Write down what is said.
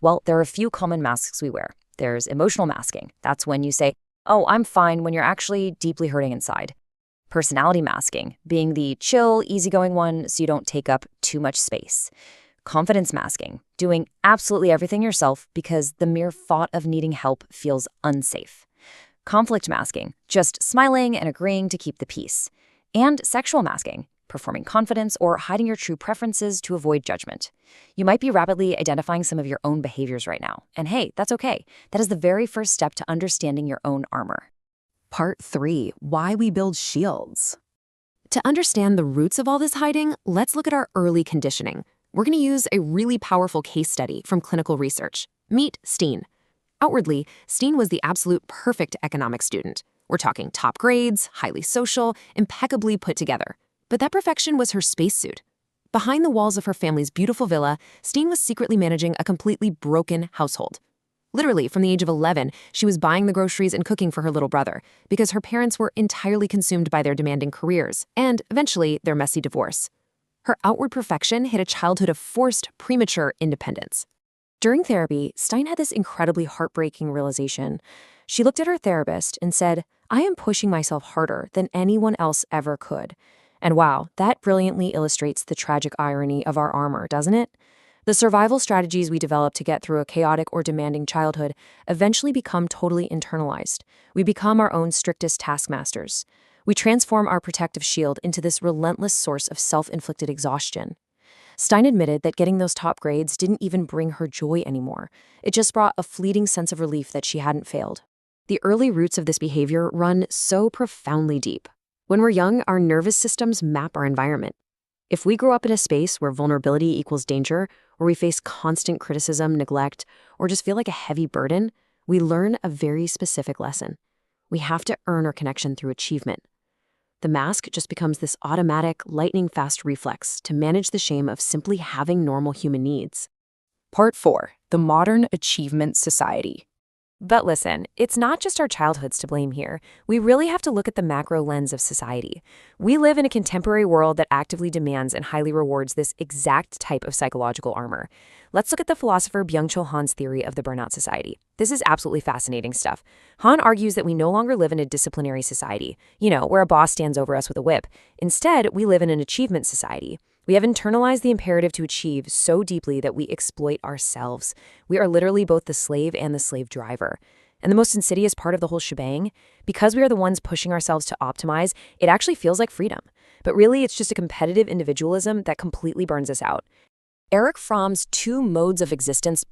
Well, there are a few common masks we wear. There's emotional masking. That's when you say, "Oh, I'm fine," when you're actually deeply hurting inside. Personality masking, being the chill, easygoing one so you don't take up too much space. Confidence masking, doing absolutely everything yourself because the mere thought of needing help feels unsafe. Conflict masking, just smiling and agreeing to keep the peace. And sexual masking, performing confidence or hiding your true preferences to avoid judgment. You might be rapidly identifying some of your own behaviors right now. And hey, that's okay. That is the very first step to understanding your own armor. Part 3. Why we build shields. To understand the roots of all this hiding, let's look at our early conditioning. We're going to use a really powerful case study from clinical research. Meet Steen. Outwardly, Steen was the absolute perfect economic student. We're talking top grades, highly social, impeccably put together. But that perfection was her spacesuit. Behind the walls of her family's beautiful villa, Steen was secretly managing a completely broken household. Literally, from the age of 11, she was buying the groceries and cooking for her little brother because her parents were entirely consumed by their demanding careers and, eventually, their messy divorce. Her outward perfection hid a childhood of forced, premature independence. During therapy, Stein had this incredibly heartbreaking realization. She looked at her therapist and said, "I am pushing myself harder than anyone else ever could." And wow, that brilliantly illustrates the tragic irony of our armor, doesn't it? The survival strategies we develop to get through a chaotic or demanding childhood eventually become totally internalized. We become our own strictest taskmasters. We transform our protective shield into this relentless source of self-inflicted exhaustion. Stein admitted that getting those top grades didn't even bring her joy anymore. It just brought a fleeting sense of relief that she hadn't failed. The early roots of this behavior run so profoundly deep. When we're young, our nervous systems map our environment. If we grow up in a space where vulnerability equals danger, or we face constant criticism, neglect, or just feel like a heavy burden, we learn a very specific lesson. We have to earn our connection through achievement. The mask just becomes this automatic, lightning-fast reflex to manage the shame of simply having normal human needs. Part 4. The Modern Achievement Society. But listen, it's not just our childhoods to blame here. We really have to look at the macro lens of society. We live in a contemporary world that actively demands and highly rewards this exact type of psychological armor. Let's look at the philosopher Byung-Chul Han's theory of the burnout society. This is absolutely fascinating stuff. Han argues that we no longer live in a disciplinary society, where a boss stands over us with a whip. Instead, we live in an achievement society. We have internalized the imperative to achieve so deeply that we exploit ourselves. We are literally both the slave and the slave driver. And the most insidious part of the whole shebang, because we are the ones pushing ourselves to optimize, it actually feels like freedom. But really, it's just a competitive individualism that completely burns us out. Erich Fromm's two modes of existence